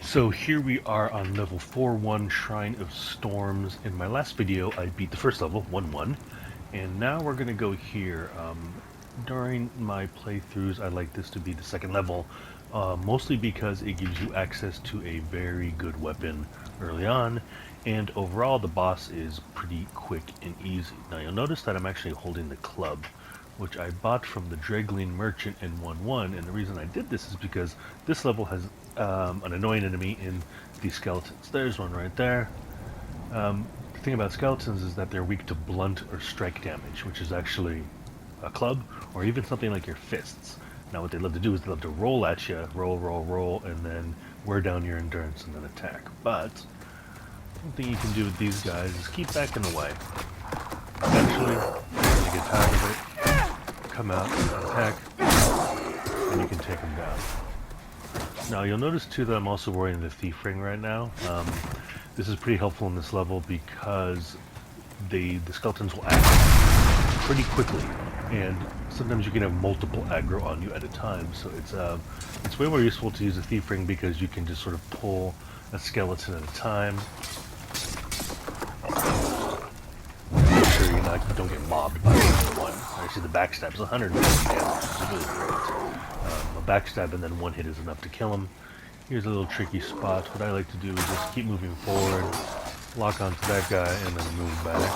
So here we are on level 4-1 Shrine of Storms. In my last video I beat the first level, 1-1, and now we're going to go here. During my playthroughs I like this to be the second level, mostly because it gives you access to a very good weapon early on, and overall the boss is pretty quick and easy. Now you'll notice that I'm actually holding the club, which I bought from the Dragleen merchant in 1-1, and the reason I did this is because this level has an annoying enemy in these skeletons. There's one right there. The thing about skeletons is that they're weak to blunt or strike damage, which is actually a club, or even something like your fists. Now what they love to do is they love to roll at you, roll, and then wear down your endurance and then attack. But one thing you can do with these guys is keep backing away. Eventually, when you get tired of it, come out, attack, and you can take them down. Now you'll notice too that I'm also wearing the Thief Ring right now. This is pretty helpful in this level because the skeletons will act pretty quickly, and sometimes you can have multiple aggro on you at a time. So it's way more useful to use a Thief Ring because you can just sort of pull a skeleton at a time. Make sure you don't get mobbed by one. Actually, the backstab is 150 damage, which is really great. A backstab and then one hit is enough to kill him. Here's a little tricky spot. What I like to do is just keep moving forward, lock onto that guy, and then move back.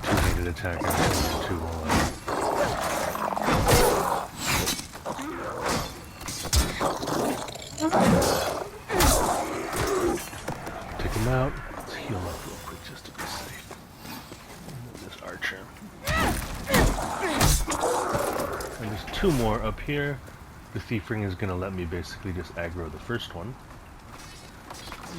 Two-handed attack and two take him out. Let's heal up real quick just to be safe. And then this archer. And there's two more up here. The Thief Ring is going to let me basically just aggro the first one.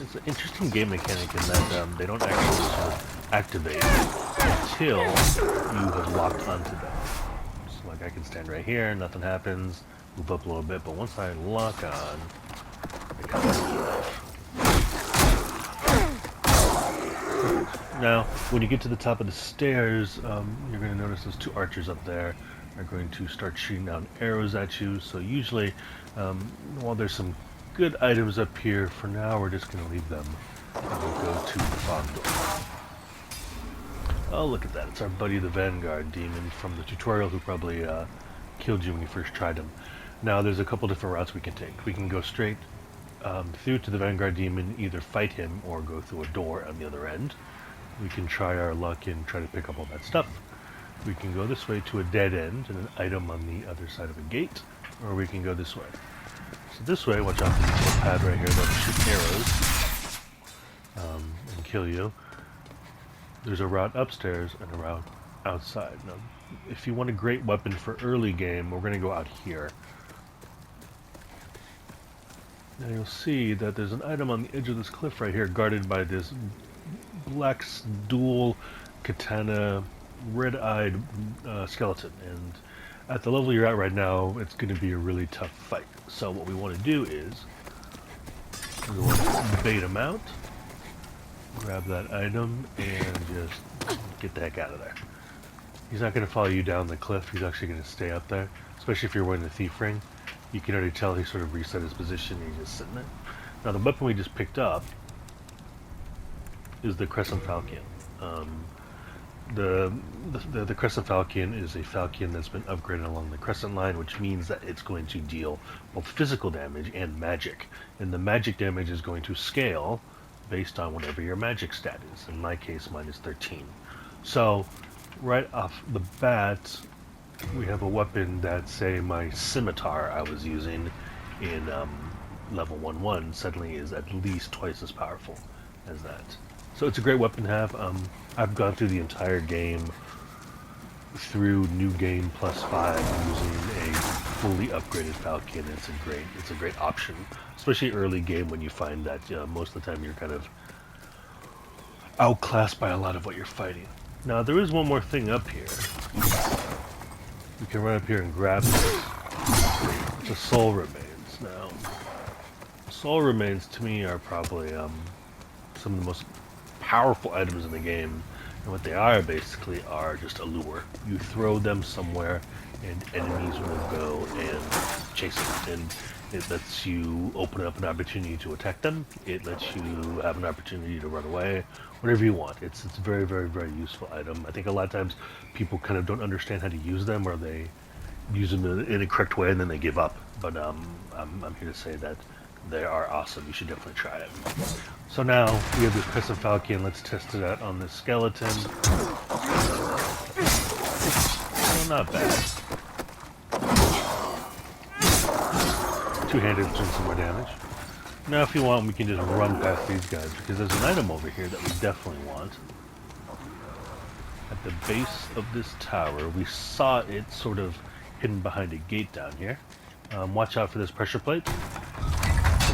It's an interesting game mechanic in that they don't actually sort of activate until you have locked onto them. So like I can stand right here, nothing happens, move up a little bit, but once I lock on, it kind of off. Now, when you get to the top of the stairs, you're going to notice those two archers up there are going to start shooting down arrows at you. So usually, while there's some good items up here, for now we're just going to leave them and we'll go to the fog door. Oh, look at that. It's our buddy the Vanguard Demon from the tutorial who probably killed you when you first tried him. Now there's a couple different routes we can take. We can go straight through to the Vanguard Demon, either fight him or go through a door on the other end. We can try our luck and try to pick up all that stuff. We can go this way to a dead end and an item on the other side of a gate, or we can go this way. So this way, watch out for this little pad right here that'll shoot arrows and kill you. There's a route upstairs and a route outside. Now, if you want a great weapon for early game, we're going to go out here. Now you'll see that there's an item on the edge of this cliff right here guarded by this black dual katana red-eyed skeleton, and at the level you're at right now it's going to be a really tough fight. So what we want to do is we want to bait him out, grab that item, and just get the heck out of there. He's not going to follow you down the cliff, he's actually going to stay up there, especially if you're wearing the Thief Ring. You can already tell he sort of reset his position, he's just sitting there. Now the weapon we just picked up is the Crescent Falchion. The Crescent Falchion is a falchion that's been upgraded along the Crescent line, which means that it's going to deal both physical damage and magic. And the magic damage is going to scale based on whatever your magic stat is. In my case, mine is 13. So, right off the bat, we have a weapon that, say, my scimitar I was using in level 1-1 suddenly is at least twice as powerful as that. So it's a great weapon to have. I've gone through the entire game through New Game +5 using a fully upgraded Falchion. It's a great option, especially early game when you find that most of the time you're kind of outclassed by a lot of what you're fighting. Now there is one more thing up here. We can run up here and grab this. It's a Soul Remains. Now, Soul Remains to me are probably some of the most powerful items in the game, and what they are basically are just a lure. You throw them somewhere and enemies will go and chase them, and It lets you open up an opportunity to attack them. It lets you have an opportunity to run away, whatever you want. It's a very, very, very useful item. I think a lot of times people kind of don't understand how to use them, or they use them in a correct way and then they give up. But I'm here to say that they are awesome. You should definitely try it. So now we have this Crescent Falchion. Let's test it out on this skeleton. Oh, not bad. Two-handed doing some more damage. Now if you want, we can just run past these guys, because there's an item over here that we definitely want. At the base of this tower, we saw it sort of hidden behind a gate down here. Watch out for this pressure plate. So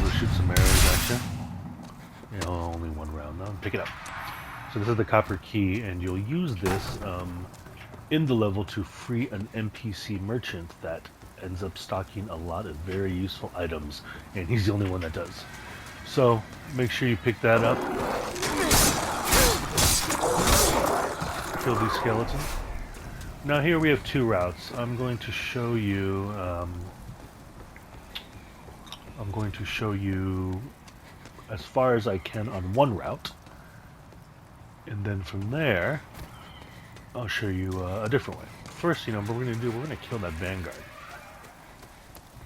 we'll shoot some arrows at you. You know, only one round though. Pick it up. So this is the copper key, and you'll use this in the level to free an NPC merchant that ends up stocking a lot of very useful items, and he's the only one that does. So make sure you pick that up. Kill these skeletons. Now here we have two routes. I'm going to show you as far as I can on one route, and then from there I'll show you a different way. First, what we're going to kill that Vanguard,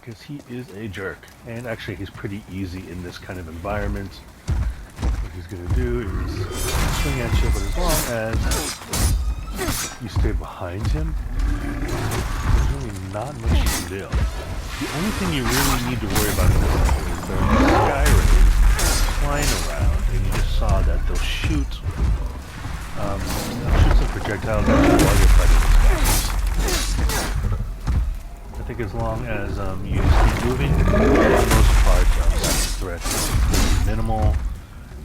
because he is a jerk, and actually he's pretty easy in this kind of environment. What he's going to do is swing at you, but as long as you stay behind him, there's really not much you can do. The only thing you really need to worry about in this level is there are sky rays flying around, and you just saw that they'll shoot some projectiles at you while you're fighting this guy. I think as long as you keep moving, for the most part, that threat is minimal.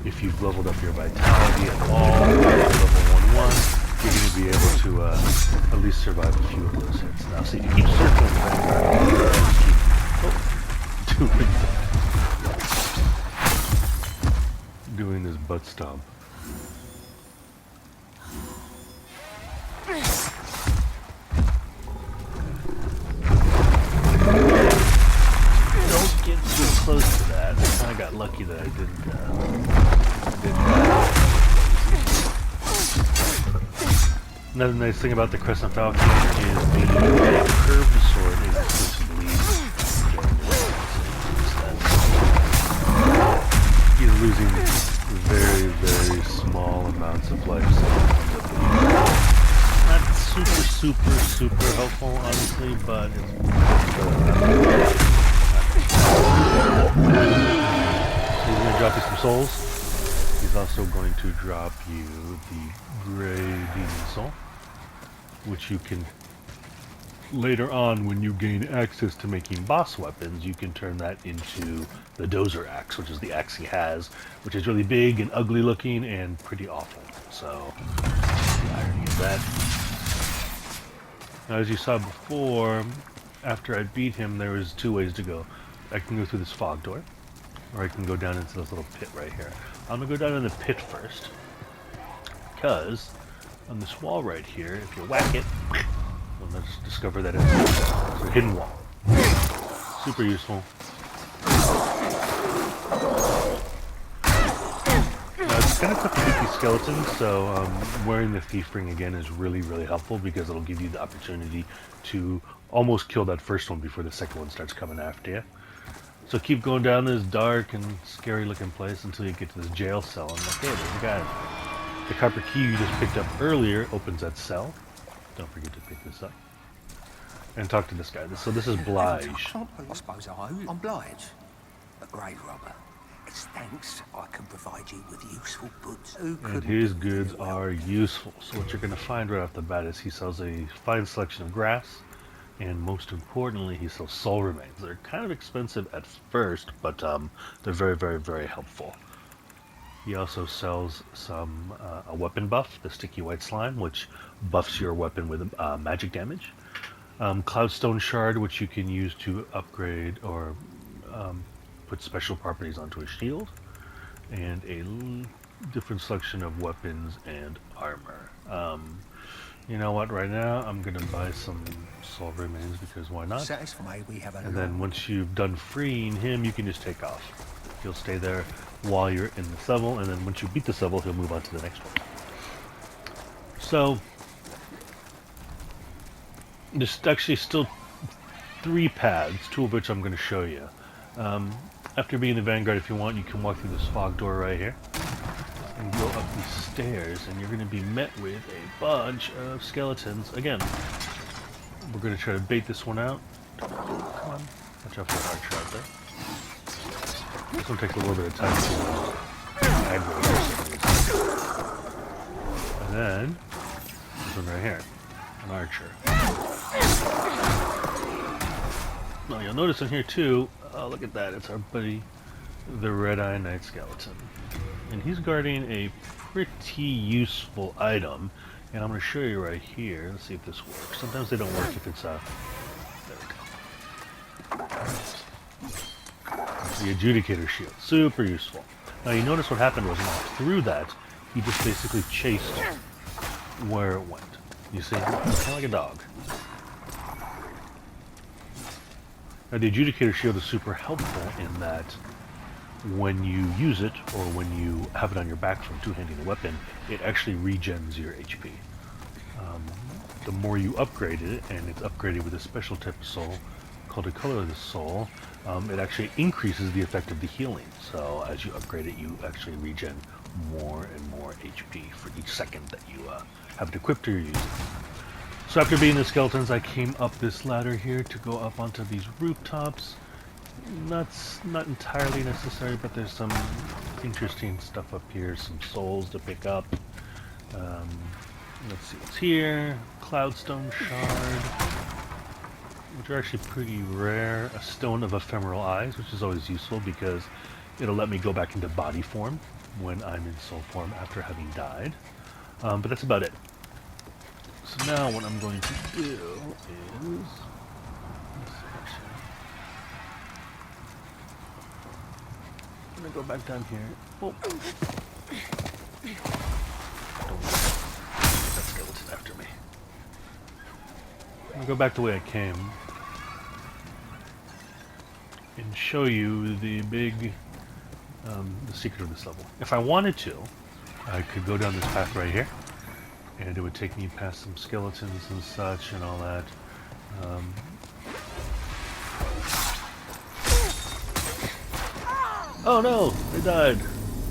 If you've leveled up your vitality at all, level 1-1, you're going to be able to at least survive a few of those hits. Now, see, if you keep circling the Vanguard, doing this butt stomp. Don't get too close to that. I kind of got lucky that I didn't Another nice thing about the Crescent Falchion is the curved sword is exclusively he's losing very, very small amounts of life. So not super helpful, honestly, but it's he's going to drop you some souls. He's also going to drop you the Grey Demon Soul, which you can later on, when you gain access to making boss weapons, you can turn that into the Dozer Axe, which is the axe he has, which is really big and ugly looking and pretty awful. So, the irony of that. Now, as you saw before, after I beat him, there was two ways to go. I can go through this fog door, or I can go down into this little pit right here. I'm going to go down in the pit first, because on this wall right here, if you whack it, well, let's discover that it's a hidden wall. Super useful. It's kind of tough to beat these skeletons, so wearing the thief ring again is really, really helpful, because it'll give you the opportunity to almost kill that first one before the second one starts coming after you. So keep going down this dark and scary looking place until you get to this jail cell, and okay, there you got it. The copper key you just picked up earlier opens that cell. Don't forget to pick this up. And talk to this guy. So this is Blige. I suppose I'm Blige, a grave robber. As thanks, I can provide you with useful goods. And his goods are useful. So what you're going to find right off the bat is he sells a fine selection of grass, and most importantly, he sells soul remains. They're kind of expensive at first, but they're very, very, very helpful. He also sells some a weapon buff, the sticky white slime, which buffs your weapon with magic damage. Cloudstone shard, which you can use to upgrade or put special properties onto a shield, and a different selection of weapons and armor. You know what? Right now, I'm gonna buy some soul remains because why not? Satisfied we have a And then once you've done freeing him, you can just take off. He'll stay there while you're in this level, and then once you beat this level, he'll move on to the next one. So, there's actually still 3 paths, 2 of which I'm going to show you. After being the Vanguard, if you want, you can walk through this fog door right here and go up these stairs, and you're going to be met with a bunch of skeletons. Again, we're going to try to bait this one out. Come on. Watch out for the archer out there. This one takes a little bit of time to aggro. And then, this one right here. An archer. Now you'll notice in here too, oh look at that, it's our buddy, the Red-Eye Knight Skeleton. And he's guarding a pretty useful item, and I'm going to show you right here. Let's see if this works. Sometimes they don't work if it's, there we go. The Adjudicator shield, super useful. Now you notice what happened was when I threw that, he just basically chased where it went. You see, kind of like a dog. Now the Adjudicator shield is super helpful in that when you use it, or when you have it on your back from two-handing a weapon, it actually regens your HP. The more you upgrade it, and it's upgraded with a special type of soul called a colorless soul, it actually increases the effect of the healing. So as you upgrade it, you actually regen more and more HP for each second that you have it equipped or you're using. So after beating the skeletons, I came up this ladder here to go up onto these rooftops. That's not entirely necessary, but there's some interesting stuff up here, some souls to pick up. Let's see what's here. Cloudstone shard, which are actually pretty rare. A stone of ephemeral eyes, which is always useful because it'll let me go back into body form when I'm in soul form after having died. But that's about it. So now what I'm going to do is... I'm going to go back down here. Oh. Don't get that skeleton after me. I'm going to go back the way I came and show you the big, the secret of this level. If I wanted to, I could go down this path right here, and it would take me past some skeletons and such and all that. Oh no, they died.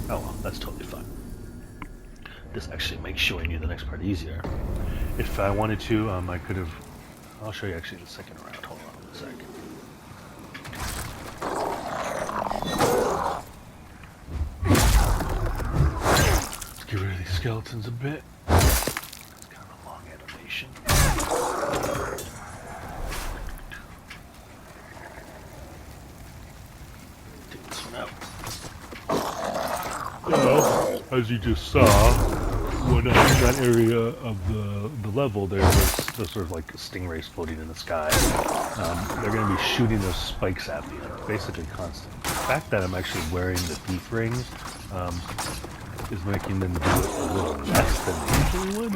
Oh well, that's totally fine. This actually makes showing you the next part easier. If I wanted to, I could have... I'll show you actually the second round. Hold on a sec. Let's get rid of these skeletons a bit. It's kind of a long animation. Take this one out. So, as you just saw, when in that area of the level, there was those sort of like stingrays floating in the sky. They're going to be shooting those spikes at me, basically constant. The fact that I'm actually wearing the thief rings is making them do it a little less than they usually would.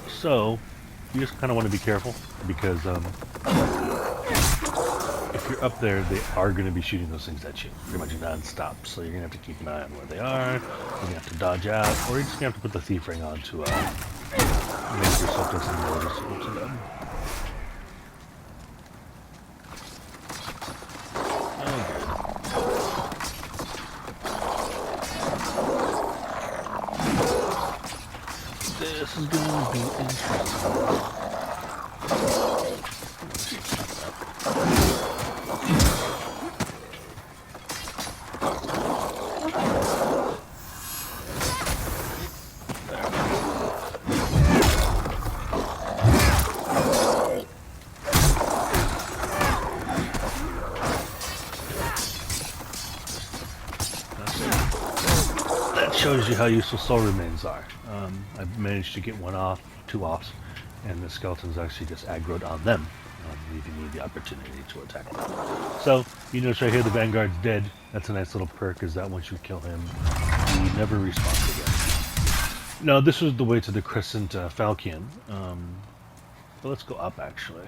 So, you just kind of want to be careful, because if you're up there, they are going to be shooting those things at you pretty much non-stop. So you're going to have to keep an eye on where they are. You're going to have to dodge out, or you're just going to have to put the thief ring on to make yourself just noticeable to them. This is going to be interesting. Shows you how useful soul remains are. I've managed to get one off, 2 offs, and the skeletons actually just aggroed on them, leaving me the opportunity to attack them. So, you notice right here the Vanguard's dead. That's a nice little perk, is that once you kill him, he never respawns again. Now this was the way to the Crescent Falchion. But let's go up actually.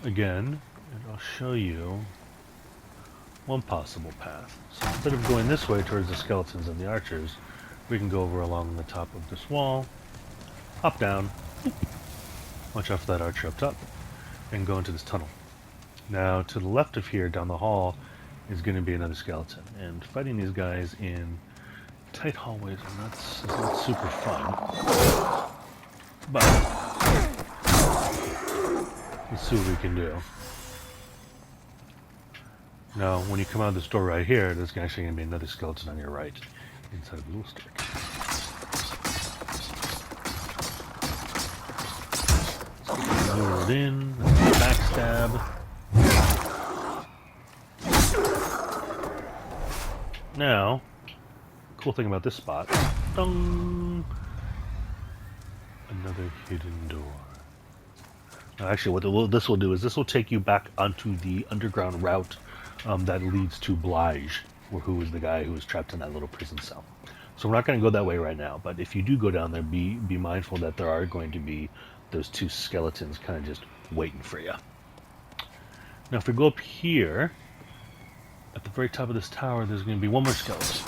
Again, and I'll show you one possible path. So instead of going this way towards the skeletons and the archers, we can go over along the top of this wall, hop down, watch out for that archer up top, and go into this tunnel. Now to the left of here, down the hall, is going to be another skeleton. And fighting these guys in tight hallways is not super fun. But let's see what we can do. Now, when you come out of this door right here, there's actually going to be another skeleton on your right, inside of the little stick. Lure it in, backstab. Now, cool thing about this spot, dong, another hidden door. Now, actually, what this will do is this will take you back onto the underground route that leads to Blige, who is the guy who was trapped in that little prison cell. So we're not going to go that way right now, but if you do go down there, be mindful that there are going to be those two skeletons kind of just waiting for you. Now, if we go up here, at the very top of this tower, there's going to be one more skeleton.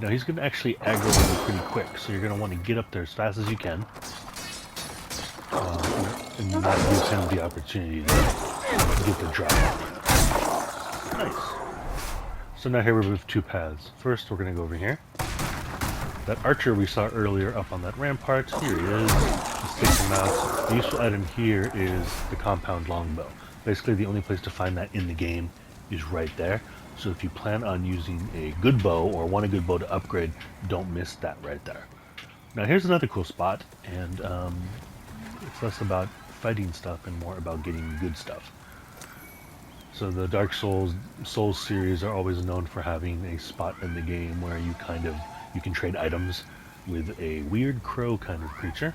Now, he's going to actually aggro you pretty quick, so you're going to want to get up there as fast as you can. And that gives him the opportunity to get the drop on you. Nice. So now here we have two paths. First, we're going to go over here. That archer we saw earlier up on that rampart, here he is. Just take him out. The useful item here is the compound longbow. Basically, the only place to find that in the game is right there. So if you plan on using a good bow or want a good bow to upgrade, don't miss that right there. Now here's another cool spot, and it's less about fighting stuff and more about getting good stuff. So the Dark Souls series are always known for having a spot in the game where you can trade items with a weird crow kind of creature,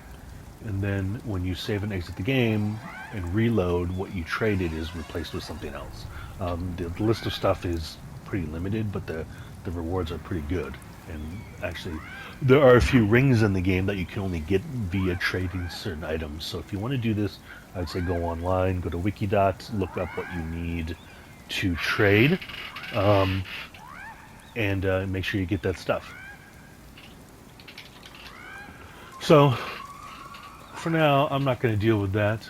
and then when you save and exit the game and reload, what you traded is replaced with something else. The list of stuff is pretty limited, but the rewards are pretty good. And actually, there are a few rings in the game that you can only get via trading certain items. So if you want to do this, I'd say go online, go to Wikidot, look up what you need to trade, and make sure you get that stuff. So, for now, I'm not going to deal with that.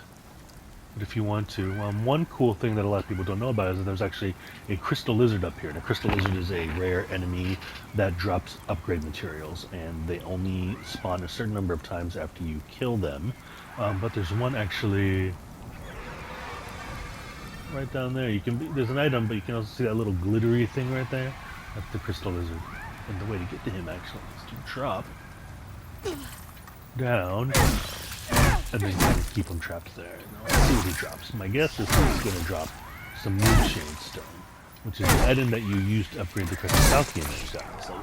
But if you want to, one cool thing that a lot of people don't know about is that there's actually a crystal lizard up here. And a crystal lizard is a rare enemy that drops upgrade materials, and they only spawn a certain number of times after you kill them. But there's one actually right down there. There's an item, but you can also see that little glittery thing right there. That's the crystal lizard. And the way to get to him actually is to drop down, and then kind of keep him trapped there. Now, let's see what he drops. My guess is he's going to drop some moonshade stone, which is the item that you used to upgrade the Crescent Falchion that you got. So,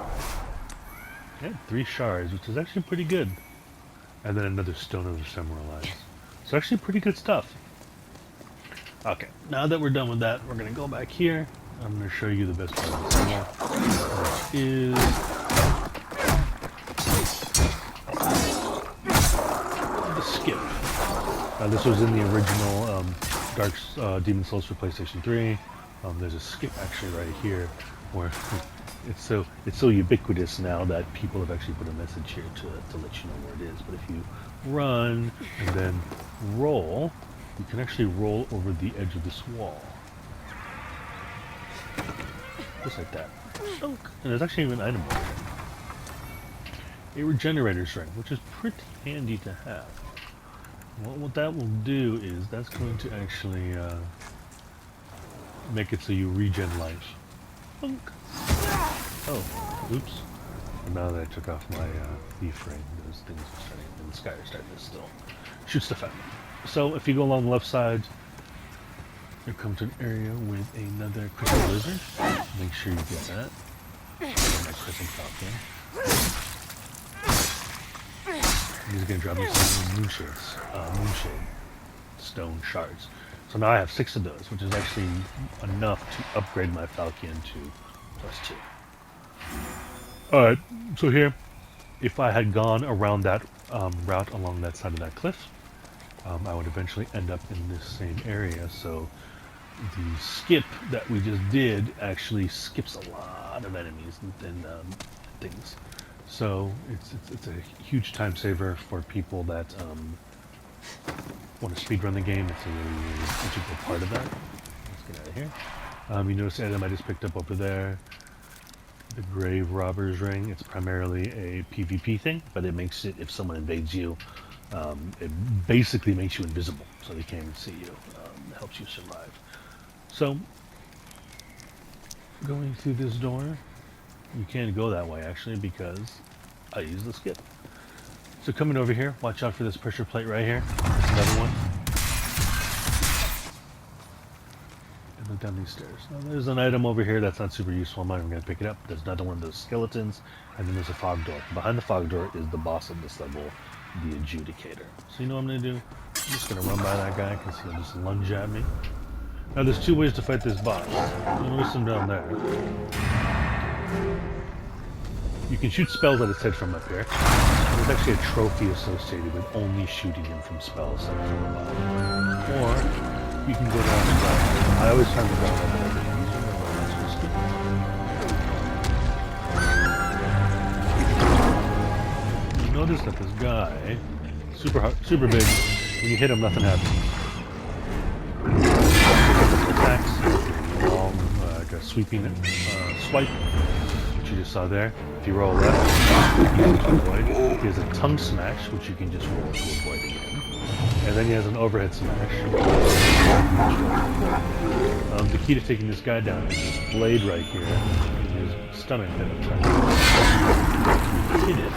yeah, 3 shards, which is actually pretty good. And then another stone of the samurai eyes. So actually pretty good stuff. Okay, now that we're done with that, we're going to go back here. I'm going to show you the best part of this level, which is the skip. This was in the original Dark Demon Souls for PlayStation 3. There's a skip actually right here, where it's so ubiquitous now that people have actually put a message here to let you know where it is. But if you run and then roll, you can actually roll over the edge of this wall. Just like that. And there's actually even an item over there. A regenerator string, which is pretty handy to have. Well, what that will do is that's going to actually make it so you regen life. Oh, oops. And now that I took off my thief frame, those things are starting, and the sky are starting to still shoot stuff at me. So if you go along the left side, you come to an area with another crystal lizard. Make sure you get that. My Crescent Falchion. He's going to drop me some moonshade stone shards. So now I have 6 of those, which is actually enough to upgrade my Falchion to +2. Alright, so here, if I had gone around that route along that side of that cliff, I would eventually end up in this same area. So the skip that we just did actually skips a lot of enemies and things. So it's a huge time saver for people that want to speedrun the game. It's a really integral part of that. Let's get out of here. You notice the item I just picked up over there, the Grave Robber's Ring. It's primarily a PvP thing, but it makes it, if someone invades you, it basically makes you invisible, so they can't even see you. It helps you survive. So, going through this door, you can't go that way actually because I used the skip. So coming over here, watch out for this pressure plate right here. That's another one. And look down these stairs. Now there's an item over here that's not super useful. I'm not even going to pick it up. There's another one of those skeletons, and then there's a fog door. Behind the fog door is the boss of this level, the Adjudicator. So you know what I'm going to do? I'm just going to run by that guy because he'll just lunge at me. Now there's two ways to fight this boss. You'll notice him down there. You can shoot spells at his head from up here. There's actually a trophy associated with only shooting him from spells from the bottom. Or you can go down the ground. I always find the ground a little bit easier than what I'm supposed to. You notice that this guy, super big. When you hit him, nothing happens. Attacks, long, like a sweeping swipe, which you just saw there. If you roll left, you can avoid. He has a tongue smash, which you can just roll to avoid again. And then he has an overhead smash. The key to taking this guy down is this blade right here. His stomach that I'm trying to hit it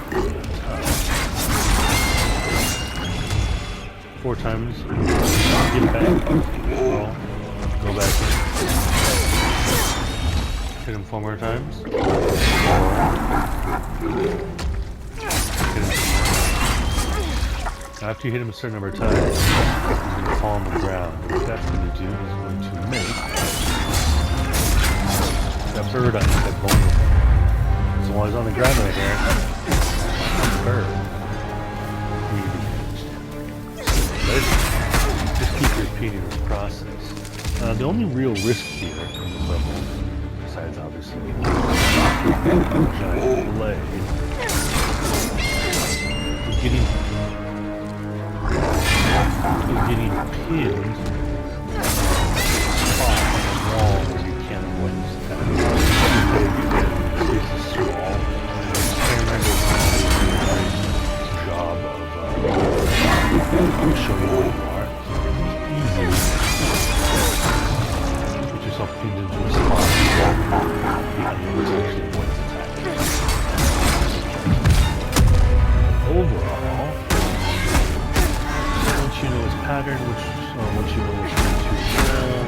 4 times. Get back. Roll. Go back in. Hit him 4 more times. Hit him some more. Now after you hit him a certain number of times, he's going to fall on the ground. And what that's going to do is going to make that bird on his head vulnerable. So while he's on the ground right there, that bird really damaged. Just keep repeating this process. The only real risk here in this level, besides obviously giant blade, is getting pinned spot on the wall where you can't avoid this attack. Space is small. Experimental job of showing where you are. Easy. Put yourself pinned into a spot behind you to actually avoid this attack. Overall, once you know his pattern, once you know which one to roll,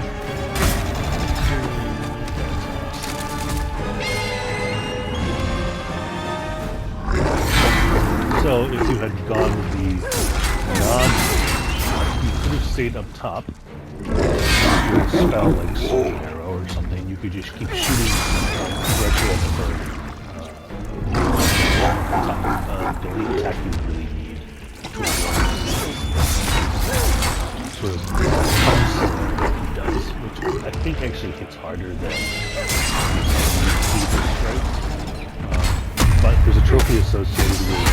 so if you had gone with the non, you could have stayed up top. With a spell like Soul Arrow or something, you could just keep shooting directly at the bird. The only attack you really need to avoid sort of that he does, which I think actually hits harder than Cleaver Strike. But there's a trophy associated with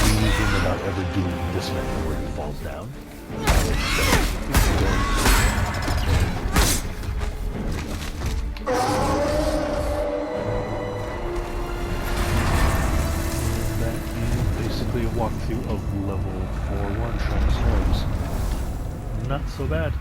using him without ever doing this method where he falls down. That is basically a walkthrough of level 4-1 Transforms. Not so bad.